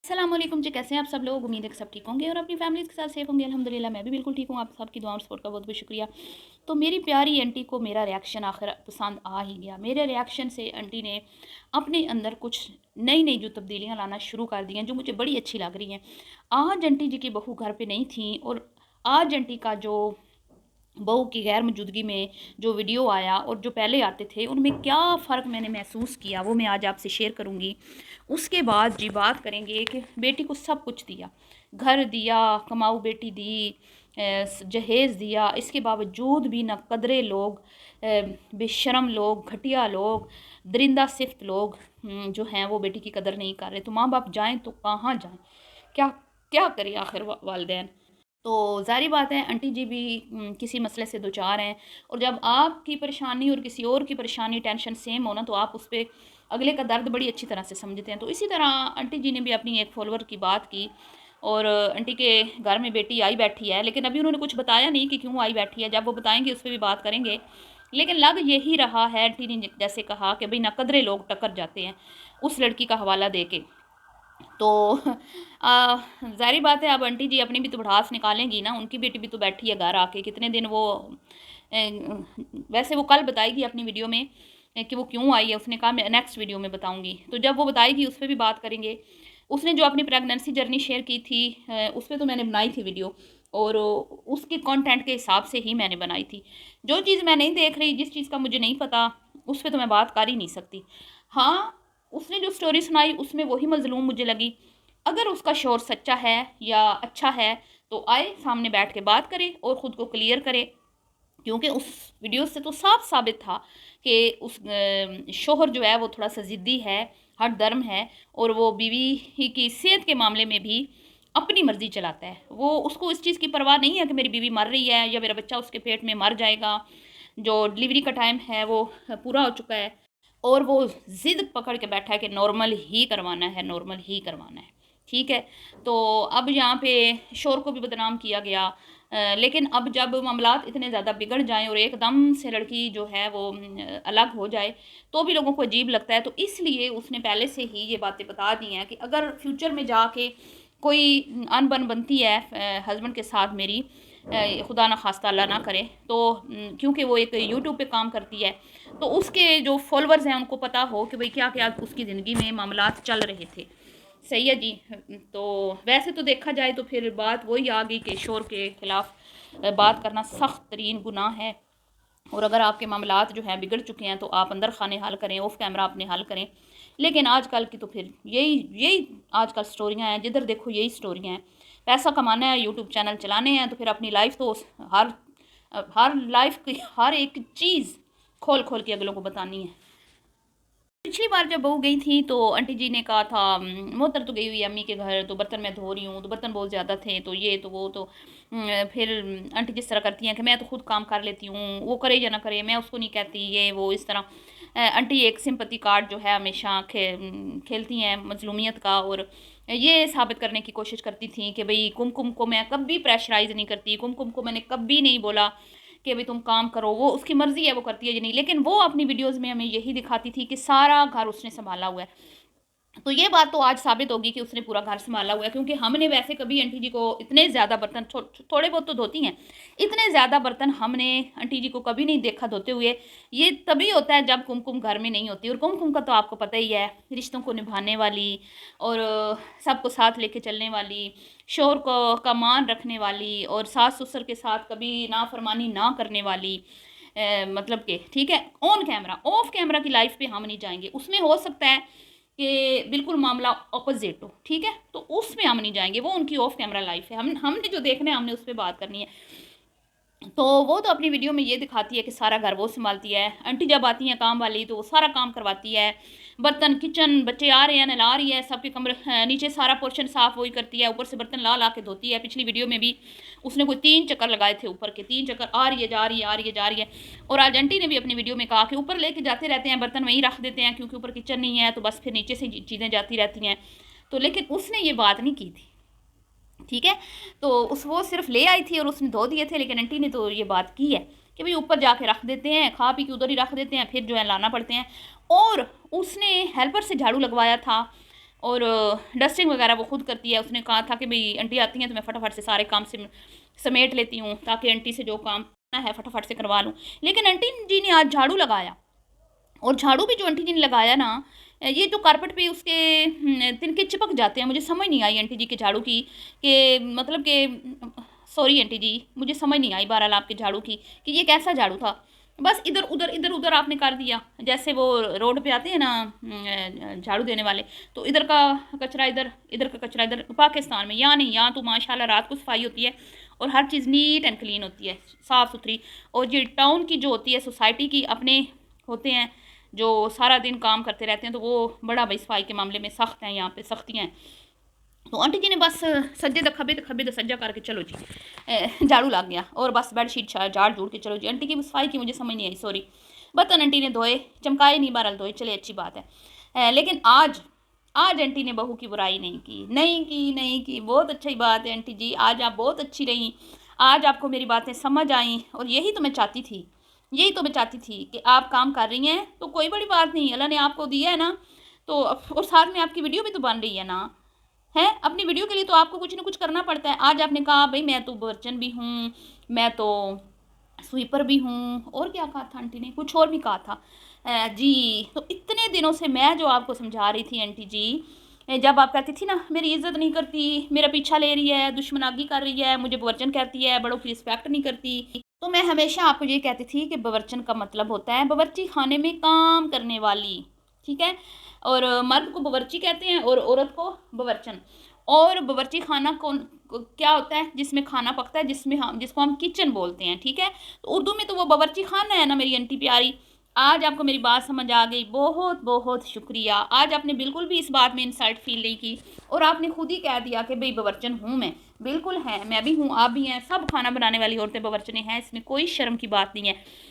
अस्सलाम वालेकुम जी, कैसे हैं आप सब लोग। उम्मीद है कि सब ठीक होंगे और अपनी फैमिलीज़ के साथ सेफ होंगे। अल्हम्दुलिल्लाह मैं भी बिल्कुल ठीक हूँ। आप सबकी दुआ और सपोर्ट का बहुत बहुत शुक्रिया। तो मेरी प्यारी आंटी को मेरा रिएक्शन आखिर पसंद आ ही गया। मेरे रिएक्शन से आंटी ने अपने अंदर कुछ नई नई जो तब्दीलियाँ लाना शुरू कर दी हैं, जो मुझे बड़ी अच्छी लग रही हैं। आज आंटी जी की बहू घर पर नहीं थी और आज आंटी का जो बहू की गैर मौजूदगी में जो वीडियो आया और जो पहले आते थे, उनमें क्या फ़र्क मैंने महसूस किया वो मैं आज आपसे शेयर करूँगी। उसके बाद जी बात करेंगे कि बेटी को सब कुछ दिया, घर दिया, कमाऊ बेटी दी, जहेज़ दिया, इसके बावजूद भी ना कदरे लोग, बेशरम लोग, घटिया लोग, दरिंदा सिफ्त लोग जो हैं वो बेटी की कदर नहीं कर रहे। तो माँ बाप जाएँ तो कहाँ जाएँ, क्या क्या करें आखिर वालदैन। तो ज़ाहिर बात है आंटी जी भी किसी मसले से दो चार हैं, और जब आपकी परेशानी और किसी और की परेशानी टेंशन सेम हो ना, तो आप उस पर अगले का दर्द बड़ी अच्छी तरह से समझते हैं। तो इसी तरह आंटी जी ने भी अपनी एक फॉलोअर की बात की और आंटी के घर में बेटी आई बैठी है, लेकिन अभी उन्होंने कुछ बताया नहीं कि क्यों आई बैठी है। जब वो बताएंगे उस पर भी बात करेंगे। लेकिन लग यही रहा है, आंटी ने जैसे कहा कि भाई नकदरे लोग टकर जाते हैं उस लड़की का हवाला दे के। तो ज़ाहिर बात है अब आंटी जी अपनी भी तो भड़ास निकालेंगी ना, उनकी बेटी भी तो बैठी है घर आके कितने दिन। वो वैसे वो कल बताएगी अपनी वीडियो में कि वो क्यों आई है। उसने कहा मैं नेक्स्ट वीडियो में बताऊंगी, तो जब वो बताएगी उस पर भी बात करेंगे। उसने जो अपनी प्रेगनेंसी जर्नी शेयर की थी उस पर तो मैंने बनाई थी वीडियो, और उसके कंटेंट के हिसाब से ही मैंने बनाई थी। जो चीज़ मैं नहीं देख रही, जिस चीज़ का मुझे नहीं पता, उस पर तो मैं बात कर ही नहीं सकती। हाँ, उसने जो स्टोरी सुनाई उसमें वही मज़लूम मुझे लगी। अगर उसका शोर सच्चा है या अच्छा है तो आए सामने बैठ के बात करे और ख़ुद को क्लियर करे, क्योंकि उस वीडियो से तो साफ साबित था कि उस शोहर जो है वो थोड़ा सा ज़िद्दी है, हट दर्म है, और वो बीवी ही की सेहत के मामले में भी अपनी मर्ज़ी चलाता है। वो उसको इस चीज़ की परवाह नहीं है कि मेरी बीवी मर रही है या मेरा बच्चा उसके पेट में मर जाएगा। जो डिलीवरी का टाइम है वो पूरा हो चुका है और वो ज़िद पकड़ के बैठा है कि नॉर्मल ही करवाना है, नॉर्मल ही करवाना है। ठीक है, तो अब यहाँ पे शोर को भी बदनाम किया गया। लेकिन अब जब मामलात इतने ज़्यादा बिगड़ जाएं और एकदम से लड़की जो है वो अलग हो जाए, तो भी लोगों को अजीब लगता है। तो इसलिए उसने पहले से ही ये बातें बता दी हैं कि अगर फ्यूचर में जाके कोई अनबन बनती है हस्बैंड के साथ मेरी, खुदा ना खास्ता अल्लाह ना करे, तो क्योंकि वो एक यूट्यूब पे काम करती है, तो उसके जो फॉलोअर्स हैं उनको पता हो कि भाई क्या क्या उसकी ज़िंदगी में मामलात चल रहे थे। सही है जी। तो वैसे तो देखा जाए तो फिर बात वही आ गई कि शोर के ख़िलाफ़ बात करना सख्त तरीन गुनाह है, और अगर आपके मामलात जो हैं बिगड़ चुके हैं तो आप अंदर खाने हल करें, ऑफ कैमरा अपने हल करें। लेकिन आजकल की तो फिर यही यही आजकल स्टोरियां हैं, जिधर देखो यही स्टोरियां हैं। पैसा कमाना है, यूट्यूब चैनल चलाने हैं, तो फिर अपनी लाइफ तो हर हर लाइफ की हर एक चीज़ खोल खोल के अगलों को बतानी है। पिछली बार जब बहू गई थी तो आंटी जी ने कहा था मोहतर तो गई हुई है अम्मी के घर, तो बर्तन मैं धो रही हूँ, तो बर्तन बहुत ज़्यादा थे, तो ये तो वो तो फिर आंटी जिस तरह करती हैं कि मैं तो खुद काम कर लेती हूँ, वो करे या ना करे मैं उसको नहीं कहती, ये वो इस तरह। आंटी एक सिंपैथी कार्ड जो है हमेशा खेलती हैं मजलूमियत का, और ये साबित करने की कोशिश करती थी कि भाई कुमकुम को मैं कभी प्रेशराइज़ नहीं करती, कुमकुम को मैंने कभी नहीं बोला कि अभी तुम काम करो, वो उसकी मर्ज़ी है वो करती है या नहीं। लेकिन वो अपनी वीडियोज़ में हमें यही दिखाती थी कि सारा घर उसने सँभाला हुआ है। तो ये बात तो आज साबित होगी कि उसने पूरा घर सँभाला हुआ है, क्योंकि हमने वैसे कभी आंटी जी को इतने ज़्यादा बर्तन थोड़े बहुत तो धोती हैं, इतने ज़्यादा बर्तन हमने आंटी जी को कभी नहीं देखा धोते हुए। ये तभी होता है जब कुमकुम घर में नहीं होती, और कुमकुम का तो आपको पता ही है, रिश्तों को निभाने वाली और सबको साथ लेके चलने वाली, शौहर को का मान रखने वाली, और सास-ससुर के साथ कभी नाफरमानी ना करने वाली। मतलब कि ठीक है, ऑन कैमरा, ऑफ कैमरा की लाइफ पे हम नहीं जाएँगे। उसमें हो सकता है कि बिल्कुल मामला ऑपोजिट हो, ठीक है? तो उसमें हम नहीं जाएँगे, वो उनकी ऑफ कैमरा लाइफ है। हमने जो देखना है हमने उस पे बात करनी है। तो वो तो अपनी वीडियो में ये दिखाती है कि सारा घर वो सँभालती है। आंटी जब आती हैं काम वाली तो वो सारा काम करवाती है। बर्तन, किचन, बच्चे आ रहे हैं, नहला रही है, सबके कमरे नीचे सारा पोर्शन साफ़ वही करती है, ऊपर से बर्तन ला-ला के धोती है। पिछली वीडियो में भी उसने कोई 3 चक्कर लगाए थे ऊपर के, 3 चक्कर आ रही है, जा रही है, आ रही है, जा रही है। और आज आंटी ने भी अपनी वीडियो में कहा कि ऊपर लेके जाते रहते हैं, बर्तन वहीं रख देते हैं क्योंकि ऊपर किचन नहीं है, तो बस फिर नीचे से चीज़ें जाती रहती हैं। तो लेकिन उसने ये बात नहीं की थी। ठीक है, तो उस वो सिर्फ ले आई थी और उसने धो दिए थे, लेकिन आंटी ने तो ये बात की है कि भाई ऊपर जाके रख देते हैं, खा पी के उधर ही रख देते हैं, फिर जो है लाना पड़ते हैं। और उसने हेल्पर से झाड़ू लगवाया था, और डस्टिंग वगैरह वो खुद करती है। उसने कहा था कि भाई आंटी आती हैं तो मैं फटाफट से सारे काम से समेट लेती हूँ ताकि आंटी से जो काम करना है फटाफट से करवा लूँ। लेकिन आंटी जी ने आज झाड़ू लगाया, और झाड़ू भी जो आंटी जी ने लगाया ना, ये जो कारपेट पे उसके तिनके चिपक जाते हैं। मुझे समझ नहीं आई आंटी जी के झाड़ू की कि मतलब कि सॉरी आंटी जी, मुझे समझ नहीं आई बहरहाल आपके झाड़ू की कि ये कैसा झाड़ू था। बस इधर उधर आपने कर दिया, जैसे वो रोड पे आते हैं ना झाड़ू देने वाले, तो इधर का कचरा इधर, इधर का कचरा इधर। पाकिस्तान में यहाँ नहीं, यहाँ तो माशाल्लाह रात को सफाई होती है और हर चीज़ नीट एंड क्लीन होती है, साफ़ सुथरी। और ये टाउन की जो होती है, सोसाइटी की अपने होते हैं जो सारा दिन काम करते रहते हैं, तो वो बड़ा भाई सफाई के मामले में सख्त हैं, यहाँ पे सख्तियाँ हैं। तो आंटी जी ने बस सज्जे द खब्बे द सज्जा करके चलो जी झाड़ू लग गया, और बस बेडशीट झाड़ झूड़ के चलो जी। आंटी की सफाई की मुझे समझ नहीं आई, सॉरी। बर्तन आंटी ने धोए, चमकाए नहीं, बहरहाल धोए, चले अच्छी बात है। लेकिन आज आज आंटी ने बहू की बुराई नहीं की। बहुत अच्छी बात है आंटी जी, आज आप बहुत अच्छी रहीं, आज आपको मेरी बातें समझ आई। और यही तो मैं चाहती थी कि आप काम कर रही हैं तो कोई बड़ी बात नहीं, अल्लाह ने आपको दिया है ना। तो और साथ में आपकी वीडियो भी तो बन रही है ना, है अपनी वीडियो के लिए तो आपको कुछ ना कुछ करना पड़ता है। आज आपने कहा भाई मैं तो बर्तन भी हूँ, मैं तो स्वीपर भी हूँ, और क्या कहा था आंटी ने, कुछ और भी कहा था जी। तो इतने दिनों से मैं जो आपको समझा रही थी आंटी जी, जब आप कहती थी ना मेरी इज्जत नहीं करती, मेरा पीछा ले रही है, दुश्मनागी कर रही है, मुझे बवर्चन कहती है, बड़ों की रिस्पेक्ट नहीं करती, तो मैं हमेशा आपको ये कहती थी कि बवर्चन का मतलब होता है बावर्ची खाने में काम करने वाली, ठीक है। और मर्द को बावर्ची कहते हैं और औरत को बावर्चन। और बावर्ची खाना कौन क्या होता है, जिसमें खाना पकता है, जिसको हम किचन बोलते हैं, ठीक है। तो उर्दू में तो वो बावर्ची खाना है ना मेरी आंटी प्यारी। आज आपको मेरी बात समझ आ गई, बहुत बहुत शुक्रिया। आज आपने बिल्कुल भी इस बात में इंसल्ट फील नहीं की, और आपने खुद ही कह दिया कि भाई बावर्चन हूँ मैं। बिल्कुल है, मैं भी हूँ, आप भी हैं, सब खाना बनाने वाली औरतें बावर्चने हैं, इसमें कोई शर्म की बात नहीं है।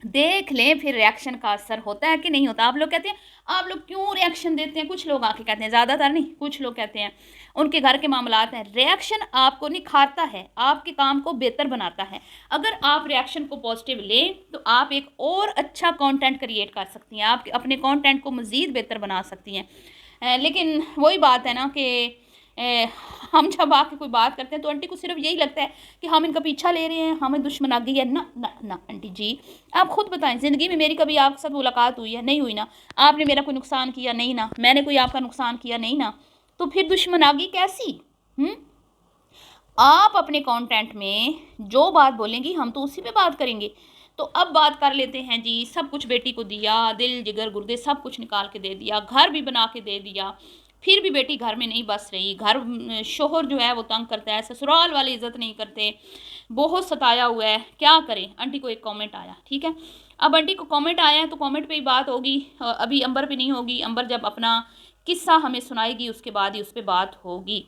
देख लें फिर रिएक्शन का असर होता है कि नहीं होता। आप लोग कहते हैं आप लोग क्यों रिएक्शन देते हैं, कुछ लोग आके कहते हैं, ज़्यादातर नहीं, कुछ लोग कहते हैं उनके घर के मामलात हैं। रिएक्शन आपको निखारता है, आपके काम को बेहतर बनाता है। अगर आप रिएक्शन को पॉजिटिव लें तो आप एक और अच्छा कंटेंट क्रिएट कर सकती हैं, आप अपने कंटेंट को मज़ीद बेहतर बना सकती हैं। लेकिन वही बात है ना कि हम जब आके कोई बात करते हैं तो आंटी को सिर्फ यही लगता है कि हम इनका पीछा ले रहे हैं, हमें दुश्मनागी है। ना ना ना आंटी जी, आप खुद बताएं, ज़िंदगी में मेरी कभी आपके साथ मुलाकात हुई है? नहीं हुई ना। आपने मेरा कोई नुकसान किया? नहीं ना। मैंने कोई आपका नुकसान किया? नहीं ना। तो फिर दुश्मनागी कैसी? आप अपने कंटेंट में जो बात बोलेंगी हम तो उसी पे बात करेंगे। तो अब बात कर लेते हैं जी। सब कुछ बेटी को दिया, दिल जिगर गुर्दे सब कुछ निकाल के दे दिया, घर भी बना के दे दिया, फिर भी बेटी घर में नहीं बस रही। घर शोहर जो है वो तंग करता है, ससुराल वाले इज्जत नहीं करते, बहुत सताया हुआ है, क्या करें। आंटी को एक कमेंट आया, ठीक है। अब आंटी को कमेंट आया है तो कमेंट पे ही बात होगी, अभी अंबर पे नहीं होगी। अंबर जब अपना किस्सा हमें सुनाएगी उसके बाद ही उस पर बात होगी।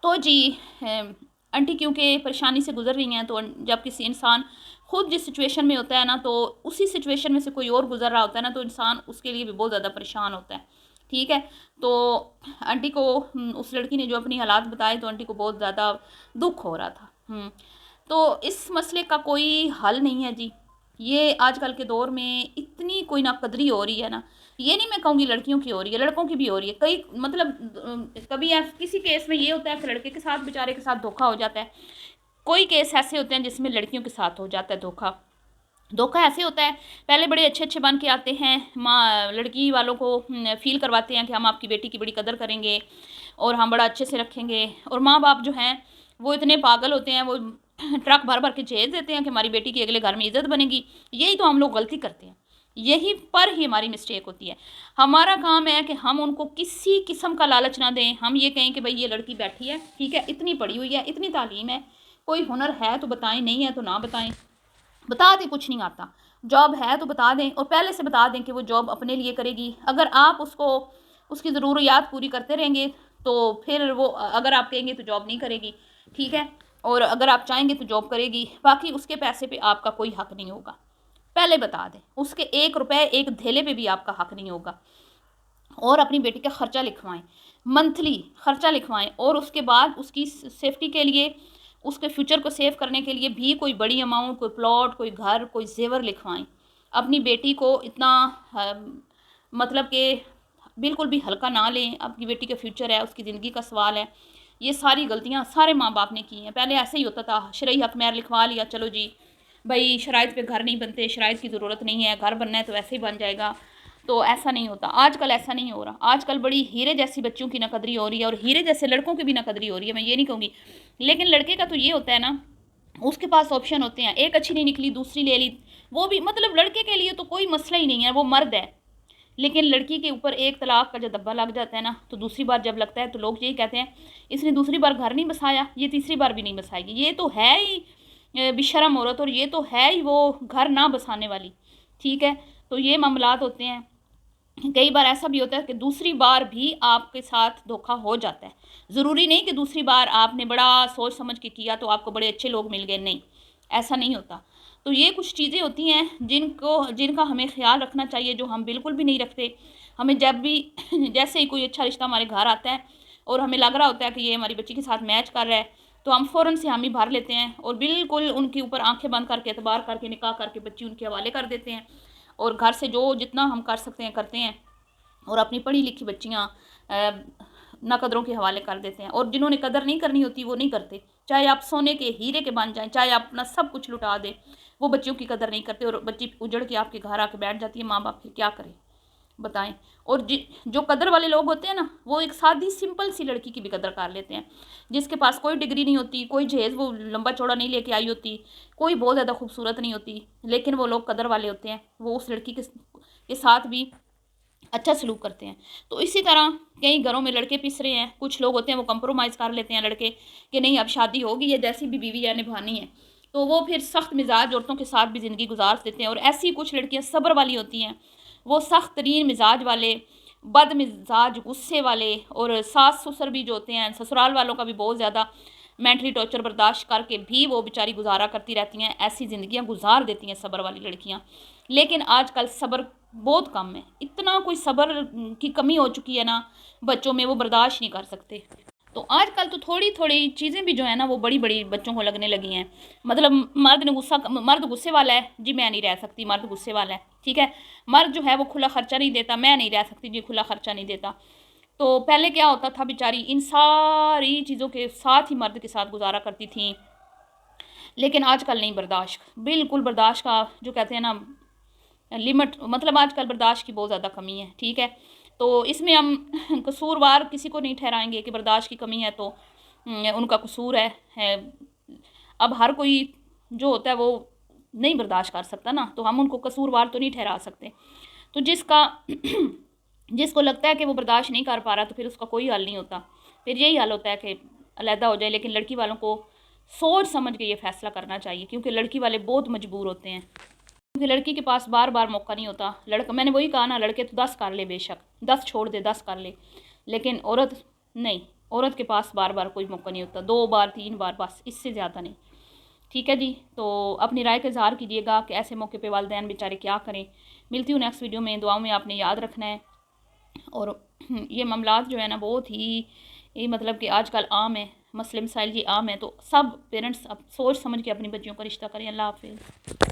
तो जी आंटी क्योंकि परेशानी से गुजर रही हैं, तो जब किसी इंसान खुद जिस सिचुएशन में होता है ना, तो उसी सिचुएशन में से कोई और गुजर रहा होता है ना, तो इंसान उसके लिए भी बहुत ज़्यादा परेशान होता है, ठीक है। तो आंटी को उस लड़की ने जो अपनी हालात बताए तो आंटी को बहुत ज़्यादा दुख हो रहा था। तो इस मसले का कोई हल नहीं है जी। ये आजकल के दौर में इतनी कोई नाकदरी हो रही है ना, ये नहीं मैं कहूँगी लड़कियों की हो रही है, लड़कों की भी हो रही है। कई मतलब कभी किसी केस में ये होता है कि लड़के के साथ बेचारे के साथ धोखा हो जाता है, कोई केस ऐसे होते हैं जिसमें लड़कियों के साथ हो जाता है धोखा ऐसे होता है। पहले बड़े अच्छे अच्छे बन के आते हैं, माँ लड़की वालों को फील करवाते हैं कि हम आपकी बेटी की बड़ी कदर करेंगे और हम बड़ा अच्छे से रखेंगे, और माँ बाप जो हैं वो इतने पागल होते हैं, वो ट्रक भर भर के भेज देते हैं कि हमारी बेटी की अगले घर में इज्जत बनेगी। यही तो हम लोग गलती करते हैं, यही पर ही हमारी मिस्टेक होती है। हमारा काम है कि हम उनको किसी किस्म का लालच ना दें। हम ये कहें कि भाई ये लड़की बैठी है, ठीक है, इतनी पढ़ी हुई है, इतनी तालीम है, कोई हुनर है तो बताएं, नहीं है तो ना बताएं, बता दें कुछ नहीं आता, जॉब है तो बता दें, और पहले से बता दें कि वो जॉब अपने लिए करेगी। अगर आप उसको उसकी ज़रूरियात पूरी करते रहेंगे तो फिर वो, अगर आप कहेंगे तो जॉब नहीं करेगी, ठीक है, और अगर आप चाहेंगे तो जॉब करेगी। बाकी उसके पैसे पे आपका कोई हक नहीं होगा, पहले बता दें। उसके 1 रुपए एक धेले पे भी आपका हक नहीं होगा। और अपनी बेटी का ख़र्चा लिखवाएं, मंथली ख़र्चा लिखवाएं, और उसके बाद उसकी सेफ्टी के लिए, उसके फ्यूचर को सेव करने के लिए भी कोई बड़ी अमाउंट, कोई प्लॉट, कोई घर, कोई जेवर लिखवाएं। अपनी बेटी को इतना मतलब कि बिल्कुल भी हल्का ना लें, आपकी बेटी का फ्यूचर है, उसकी ज़िंदगी का सवाल है। ये सारी गलतियाँ सारे माँ बाप ने की हैं। पहले ऐसे ही होता था, शरई हक महर लिखवा लिया, चलो जी भाई शराइत पे घर नहीं बनते, शराइत की ज़रूरत नहीं है, घर बनना है तो ऐसे ही बन जाएगा। तो ऐसा नहीं होता, आजकल ऐसा नहीं हो रहा। आजकल बड़ी हीरे जैसी बच्चियों की नकदरी हो रही है और हीरे जैसे लड़कों की भी नकदरी हो रही है, मैं ये नहीं कहूँगी। लेकिन लड़के का तो ये होता है ना, उसके पास ऑप्शन होते हैं, एक अच्छी नहीं निकली दूसरी ले ली, वो भी मतलब लड़के के लिए तो कोई मसला ही नहीं है, वो मर्द है। लेकिन लड़की के ऊपर एक तलाक का जो धब्बा लग जाता है ना, तो दूसरी बार जब लगता है तो लोग यही कहते हैं इसने दूसरी बार घर नहीं बसाया, ये तीसरी बार भी नहीं बसाएगी, ये तो है ही बेशर्म औरत, और ये तो है ही वो घर ना बसाने वाली। ठीक है, तो ये मामलात होते हैं। कई बार ऐसा भी होता है कि दूसरी बार भी आपके साथ धोखा हो जाता है। ज़रूरी नहीं कि दूसरी बार आपने बड़ा सोच समझ के किया तो आपको बड़े अच्छे लोग मिल गए, नहीं, ऐसा नहीं होता। तो ये कुछ चीज़ें होती हैं जिनका हमें ख्याल रखना चाहिए, जो हम बिल्कुल भी नहीं रखते। हमें जब भी जैसे ही कोई अच्छा रिश्ता हमारे घर आता है और हमें लग रहा होता है कि ये हमारी बच्ची के साथ मैच कर रहा है, तो हम फ़ौरन से हामी भर लेते हैं और बिल्कुल उनके ऊपर आंखें बंद करके एतबार करके निकाह करके बच्ची उनके हवाले कर देते हैं और घर से जो जितना हम कर सकते हैं करते हैं और अपनी पढ़ी लिखी बच्चियाँ ना कदरों के हवाले कर देते हैं। और जिन्होंने कदर नहीं करनी होती वो नहीं करते, चाहे आप सोने के हीरे के बन जाएं, चाहे आप अपना सब कुछ लुटा दें, वो बच्चियों की कदर नहीं करते और बच्ची उजड़ के आपके घर आके बैठ जाती है। माँ बाप फिर क्या करें, बताएं। और जो कदर वाले लोग होते हैं ना, वो एक सादी सिंपल सी लड़की की भी कदर कर लेते हैं, जिसके पास कोई डिग्री नहीं होती, कोई जहेज़ वो लंबा चौड़ा नहीं लेके आई होती, कोई बहुत ज़्यादा खूबसूरत नहीं होती, लेकिन वो लोग कदर वाले होते हैं, वो उस लड़की के साथ भी अच्छा सलूक करते हैं। तो इसी तरह कई घरों में लड़के पिस रहे हैं, कुछ लोग होते हैं वो कंप्रोमाइज़ कर लेते हैं लड़के कि नहीं अब शादी होगी, ये जैसी भी बीवी है निभानी है, तो वो फिर सख्त मिजाज औरतों के साथ भी ज़िंदगी गुजार देते हैं। और ऐसी कुछ लड़कियां सब्र वाली होती हैं, वो सख्त तरीन मिजाज वाले, बद मिजाज, गुस्से वाले, और सास ससुर भी जो होते हैं, ससुराल वालों का भी बहुत ज़्यादा मेंटली टॉर्चर बर्दाश्त करके भी वो बेचारी गुजारा करती रहती हैं। ऐसी ज़िंदगियां गुजार देती हैं सब्र वाली लड़कियां। लेकिन आजकल सब्र बहुत कम है, इतना कोई सब्र की कमी हो चुकी है ना बच्चों में, वो बर्दाश्त नहीं कर सकते। तो आजकल तो थोड़ी थोड़ी चीज़ें भी जो है ना वो बड़ी बड़ी बच्चों को लगने लगी हैं। मतलब मर्द गुस्से वाला है जी, मैं नहीं रह सकती, मर्द गुस्से वाला है, ठीक है। मर्द जो है वो खुला खर्चा नहीं देता, मैं नहीं रह सकती जी, खुला खर्चा नहीं देता। तो पहले क्या होता था, बेचारी इन सारी चीज़ों के साथ ही मर्द के साथ गुजारा करती थी। लेकिन आजकल नहीं, बर्दाश्त, बिल्कुल बर्दाश्त का जो कहते हैं ना लिमिट, मतलब आजकल बर्दाश्त की बहुत ज़्यादा कमी है, ठीक है। तो इसमें हम कसूरवार किसी को नहीं ठहराएंगे कि बर्दाश्त की कमी है तो उनका कसूर है। अब हर कोई जो होता है वो नहीं बर्दाश्त कर सकता ना, तो हम उनको कसूरवार तो नहीं ठहरा सकते। तो जिसको लगता है कि वो बर्दाश्त नहीं कर पा रहा तो फिर उसका कोई हल नहीं होता, फिर यही हल होता है कि अलहदा हो जाए। लेकिन लड़की वालों को सोच समझ के ये फैसला करना चाहिए, क्योंकि लड़की वाले बहुत मजबूर होते हैं, क्योंकि लड़की के पास बार बार मौका नहीं होता। लड़का, मैंने वही कहा ना, लड़के तो 10 कर ले, बेशक 10 छोड़ दे, 10 कर ले, लेकिन औरत नहीं, औरत के पास बार बार कोई मौका नहीं होता, 2 बार 3 बार बस, इससे ज़्यादा नहीं। ठीक है जी, तो अपनी राय का इज़हार कीजिएगा कि ऐसे मौके पे वालिदैन बेचारे क्या करें। मिलती हूँ नेक्स्ट वीडियो में, दुआओं में आपने याद रखना है। और ये मामलात जो है ना बहुत ही ये मतलब कि आजकल आम है, मसले मसाइल ये आम है, तो सब पेरेंट्स अब सोच समझ के अपनी बच्चियों का रिश्ता करें। अल्लाह हाफिज़।